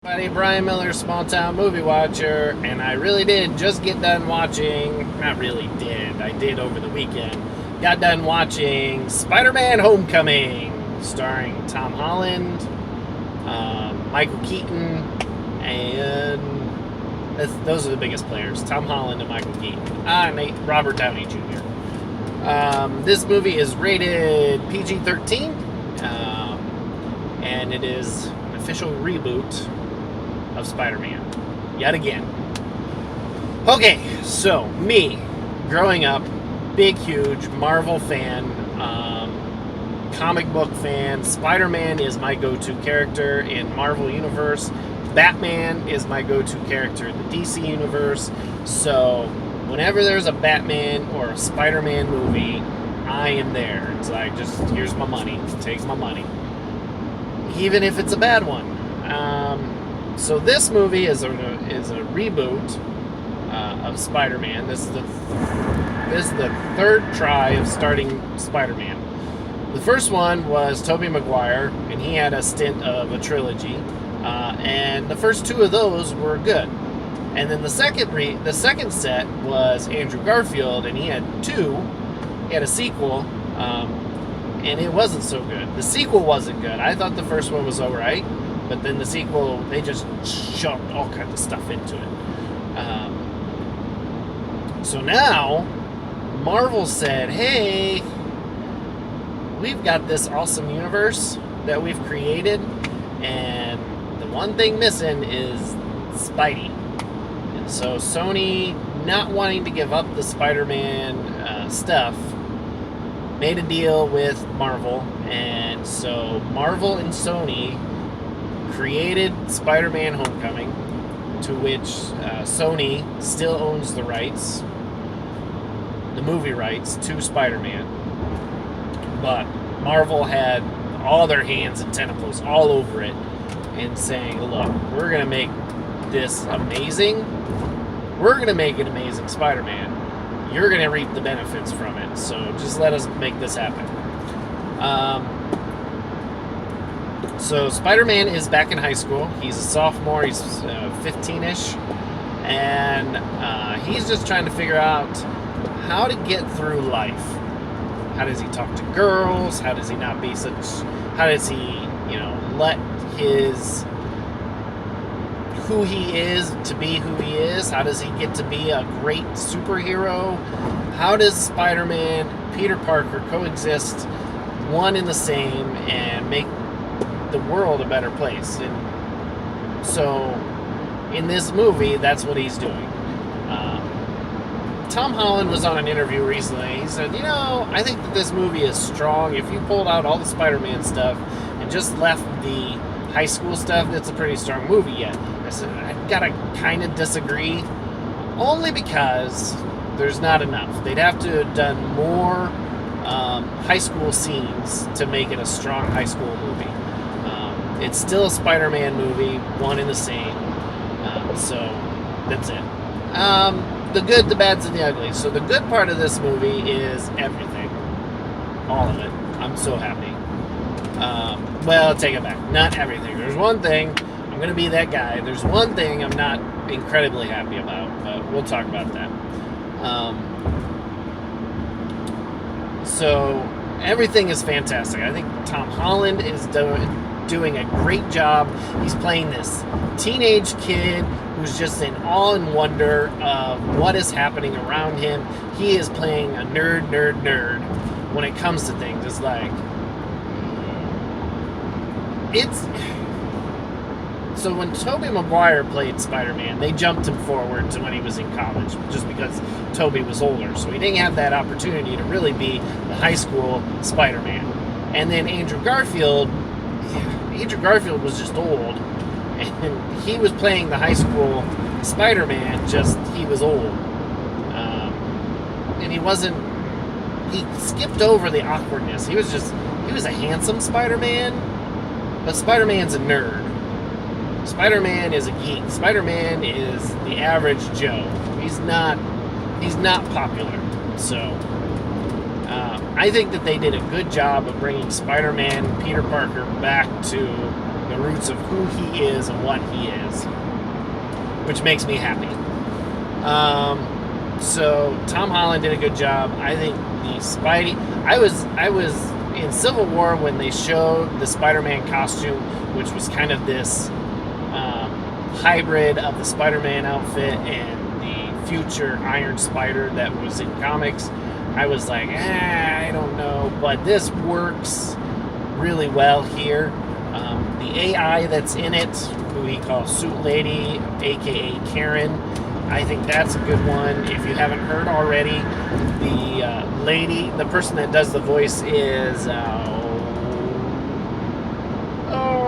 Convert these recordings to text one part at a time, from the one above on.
Buddy Brian Miller, Small Town Movie Watcher, and I really did just get done watching. Not really did. I did over the weekend. Got done watching Spider-Man: Homecoming, starring Tom Holland, Michael Keaton, and those are the biggest players: Tom Holland and Michael Keaton. And Robert Downey Jr. This movie is rated PG-13, and it is an official reboot of Spider-Man, yet again. Okay, so me, growing up, big, huge Marvel fan, comic book fan. Spider-Man is my go-to character in Marvel Universe. Batman is my go-to character in the DC Universe. So whenever there's a Batman or a Spider-Man movie, I am there. It's like, just here's my money, take my money, even if it's a bad one. So this movie is a reboot of Spider-Man. This is the third try of starting Spider-Man. The first one was Tobey Maguire, and he had a stint of a trilogy, and the first two of those were good. And then the second set was Andrew Garfield, and he had two. He had a sequel, and it wasn't so good. The sequel wasn't good. I thought the first one was alright. But then the sequel, they just shoved all kinds of stuff into it. So now, Marvel said, hey, we've got this awesome universe that we've created, and the one thing missing is Spidey. And so Sony, not wanting to give up the Spider-Man stuff, made a deal with Marvel, and so Marvel and Sony created Spider-Man: Homecoming, to which Sony still owns the rights, the movie rights to Spider-Man. But Marvel had all their hands and tentacles all over it and saying, look, we're going to make this amazing. We're going to make an amazing Spider-Man. You're going to reap the benefits from it. So just let us make this happen. So Spider-Man is back in high school. He's a sophomore. He's 15-ish. And he's just trying to figure out how to get through life. How does he talk to girls? How does he not be such... How does he, let who he is to be who he is? How does he get to be a great superhero? How does Spider-Man, Peter Parker coexist one in the same and make the world a better place? And so in this movie, that's what he's doing. Tom Holland was on an interview recently. He said, I think that this movie is strong. If you pulled out all the Spider-Man stuff and just left the high school stuff, that's a pretty strong movie yet. I said, I gotta kind of disagree, only because there's not enough. They'd have to have done more high school scenes to make it a strong high school movie. It's still a Spider-Man movie, one and the same. So that's it. The good, the bads, and the ugly. So the good part of this movie is everything. All of it. I'm so happy. Well, take it back. Not everything. There's one thing. I'm going to be that guy. There's one thing I'm not incredibly happy about, but we'll talk about that. So everything is fantastic. I think Tom Holland is doing a great job. He's playing this teenage kid who's just in awe and wonder of what is happening around him. He is playing a nerd when it comes to things. It's like, so when Tobey Maguire played Spider-Man, they jumped him forward to when he was in college, just because Tobey was older, so he didn't have that opportunity to really be the high school Spider-Man. And then Andrew Garfield was just old, and he was playing the high school Spider-Man, just he was old. And he skipped over the awkwardness. He was a handsome Spider-Man, but Spider-Man's a nerd. Spider-Man is a geek. Spider-Man is the average Joe. He's not popular. So I think that they did a good job of bringing Spider-Man, Peter Parker, back to the the roots of who he is and what he is, which makes me happy. So Tom Holland did a good job. I think the Spidey. I was in Civil War when they showed the Spider-Man costume, which was kind of this hybrid of the Spider-Man outfit and the future Iron Spider that was in comics. I was like, I don't know, but this works really well here. The AI that's in it, who he calls Suit Lady, aka Karen, I think that's a good one. If you haven't heard already, the person that does the voice is,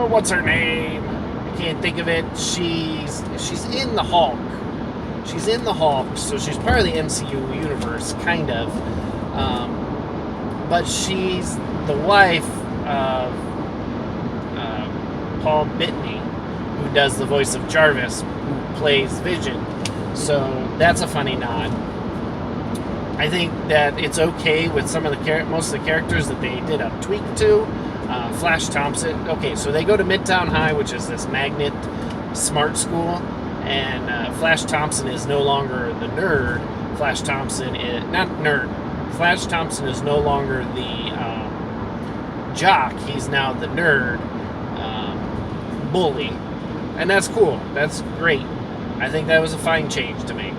what's her name? I can't think of it. She's in the Hulk. She's in the Hulk, so she's part of the MCU universe, kind of. But she's the wife of Paul Bettany, who does the voice of Jarvis, who plays Vision. So that's a funny nod. I think that it's okay with some of the most of the characters that they did a tweak to. Flash Thompson. Okay, so they go to Midtown High, which is this magnet smart school, and Flash Thompson is no longer the nerd. Flash Thompson is not nerd. Flash Thompson is no longer the jock. He's now the nerd bully, and that's cool. That's great. I think that was a fine change to make.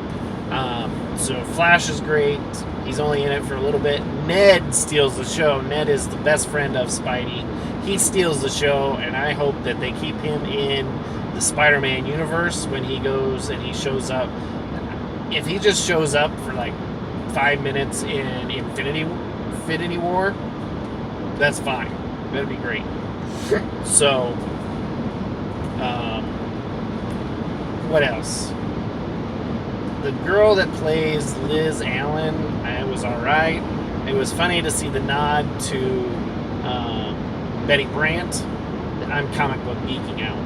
So Flash is great. He's only in it for a little bit. Ned steals the show. Ned is the best friend of Spidey. He steals the show, and I hope that they keep him in the Spider-Man universe when he goes and he shows up. If he just shows up for like 5 minutes in Infinity War, that's fine. That'd be great. So, what else? The girl that plays Liz Allen, it was alright. It was funny to see the nod to Betty Brant. I'm comic book geeking out.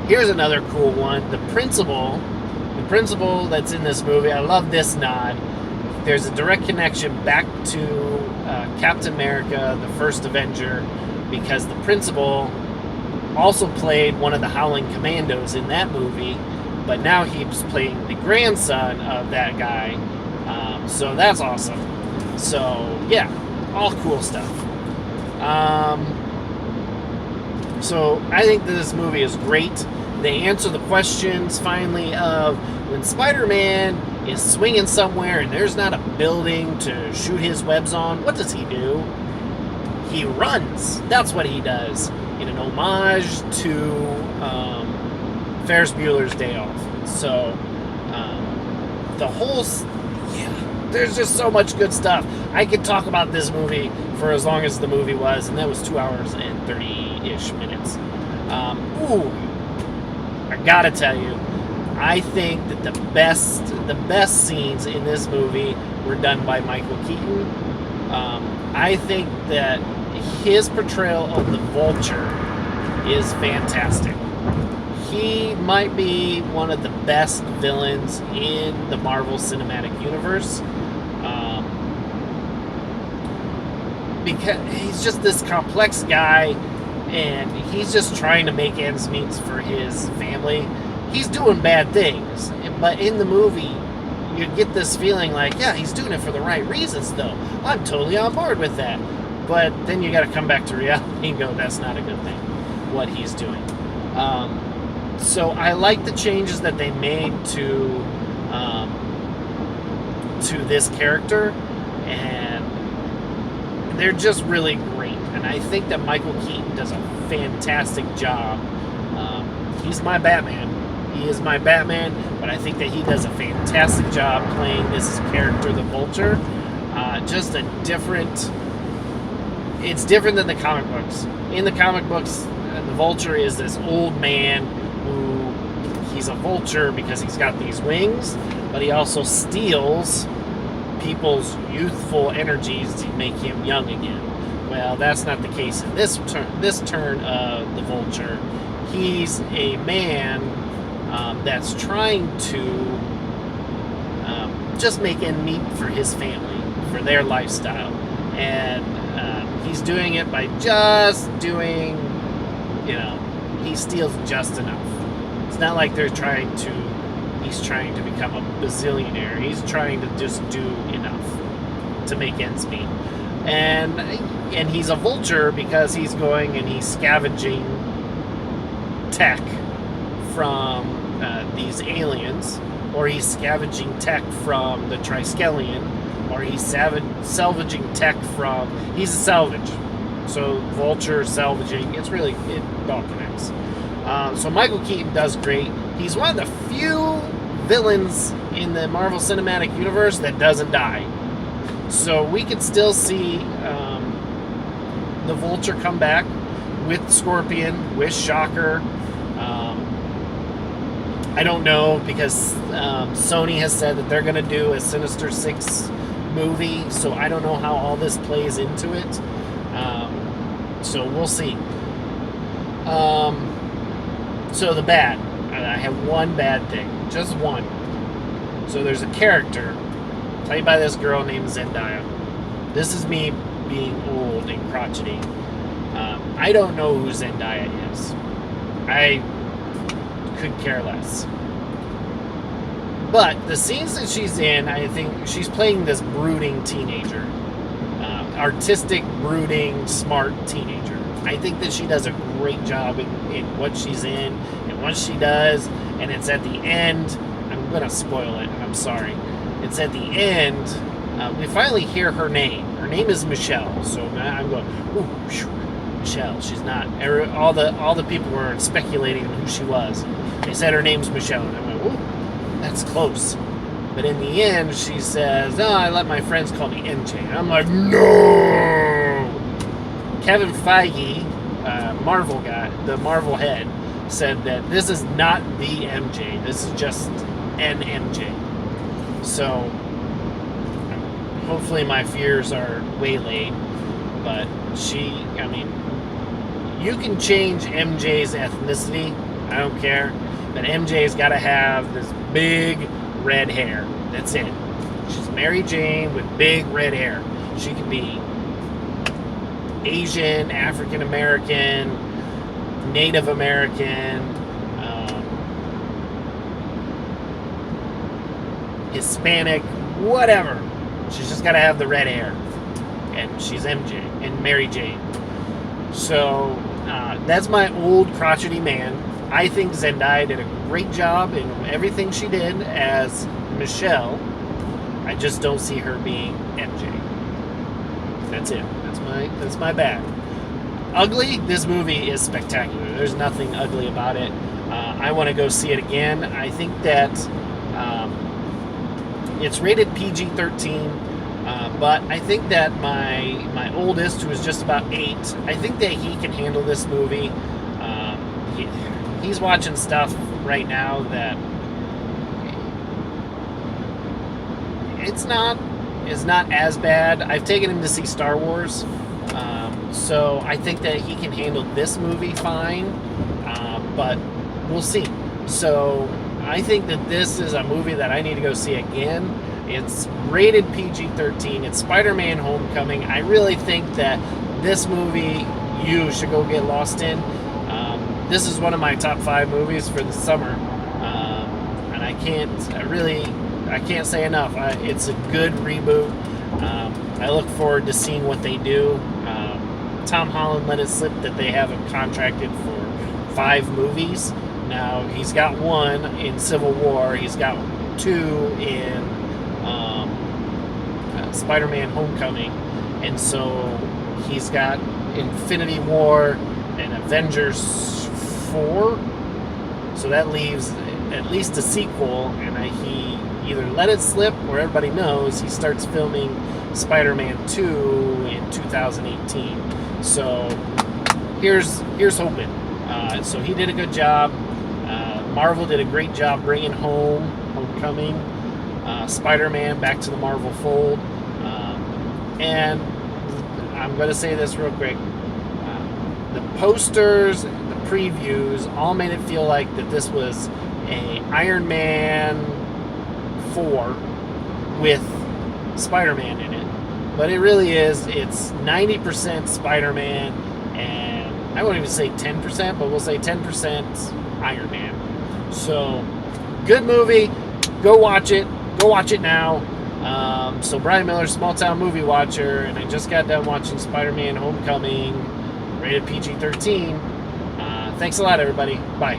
Here's another cool one. The principal that's in this movie, I love this nod. There's a direct connection back to Captain America, the first Avenger, because the principal also played one of the Howling Commandos in that movie, but now he's playing the grandson of that guy. So that's awesome. So, yeah, all cool stuff. So I think that this movie is great. They answer the questions, finally, of when Spider-Man is swinging somewhere and there's not a building to shoot his webs on, what does he do? He runs. That's what he does. In an homage to Ferris Bueller's Day Off. So, the whole... there's just so much good stuff. I could talk about this movie for as long as the movie was, and that was 2 hours and 30-ish minutes. I gotta tell you, I think that the best scenes in this movie were done by Michael Keaton. I think that his portrayal of the Vulture is fantastic. He might be one of the best villains in the Marvel Cinematic Universe. Because he's just this complex guy, and he's just trying to make ends meet for his family. He's doing bad things, but in the movie, you get this feeling like, yeah, he's doing it for the right reasons, though. I'm totally on board with that. But then you got to come back to reality and go, that's not a good thing, what he's doing. So I like the changes that they made to this character, and they're just really great. And I think that Michael Keaton does a fantastic job. He's my Batman. He is my Batman, but I think that he does a fantastic job playing this character, the Vulture. Just a different... It's different than the comic books. In the comic books, the Vulture is this old man who... He's a vulture because he's got these wings, but he also steals people's youthful energies to make him young again. Well, that's not the case in this turn of the Vulture. He's a man that's trying to just make ends meet for his family, for their lifestyle. And he's doing it by just doing, he steals just enough. It's not like he's trying to become a bazillionaire. He's trying to just do enough to make ends meet. And he's a vulture because he's going and he's scavenging tech from these aliens, or he's scavenging tech from the Triskelion, or he's salvaging tech from... He's a salvage. So vulture, salvaging, it all connects. So Michael Keaton does great. He's one of the few villains in the Marvel Cinematic Universe that doesn't die. So we could still see the Vulture come back with Scorpion, with Shocker. I don't know, because Sony has said that they're going to do a Sinister Six movie, so I don't know how all this plays into it. So we'll see. So the bad. I have one bad thing. Just one. So there's a character played by this girl named Zendaya. This is me being old and crotchety. I don't know who Zendaya is. I could care less. But the scenes that she's in, I think she's playing this brooding teenager. Artistic, brooding, smart teenager. I think that she does a great job in what she's in and what she does. And it's at the end. I'm going to spoil it. I'm sorry. It's at the end. We finally hear her name. Her name is Michelle. So I'm going, ooh, Michelle. She's not. All the people were speculating who she was. They said her name's Michelle. And I went, ooh, that's close. But in the end, she says, "Oh, I let my friends call me MJ." And I'm like, no! Kevin Feige, Marvel guy, the Marvel head, said that this is not the MJ. This is just an MJ. So, hopefully my fears are waylaid. But you can change MJ's ethnicity. I don't care. But MJ's got to have this big red hair. That's it. She's Mary Jane with big red hair. She can be Asian, African American, Native American, Hispanic, whatever. She's just got to have the red hair. And she's MJ and Mary Jane. So that's my old crotchety man. I think Zendaya did a great job in everything she did as Michelle. I just don't see her being MJ. That's it. That's my bad. Ugly, this movie is spectacular. There's nothing ugly about it. I want to go see it again. I think that it's rated PG-13, but I think that my oldest, who is just about 8, I think that he can handle this movie. He's watching stuff right now that it's not as bad. I've taken him to see Star Wars, so I think that he can handle this movie fine, but we'll see. So I think that this is a movie that I need to go see again. It's rated PG-13. It's Spider-Man Homecoming. I really think that this movie you should go get lost in. This is one of my top 5 movies for the summer, and I can't say enough. It's a good reboot. I look forward to seeing what they do. Tom Holland let it slip that they have him contracted for 5 movies. Now, he's got 1 in Civil War. He's got 2 in Spider-Man Homecoming. And so he's got Infinity War and Avengers 4. So that leaves at least a sequel. And he either let it slip, or everybody knows he starts filming Spider-Man 2 in 2018. So here's hoping. So he did a good job. Marvel did a great job bringing home Homecoming, Spider-Man back to the Marvel fold. And I'm going to say this real quick. The posters, the previews, all made it feel like that this was a Iron Man 4 with Spider-Man in it. but it really is. It's 90% Spider-Man, and I won't even say 10%, but we'll say 10% Iron Man. So, good movie. Go watch it. Go watch it now. So Brian Miller, Small Town Movie Watcher, and I just got done watching Spider-Man Homecoming, rated PG-13. Thanks a lot, everybody. Bye.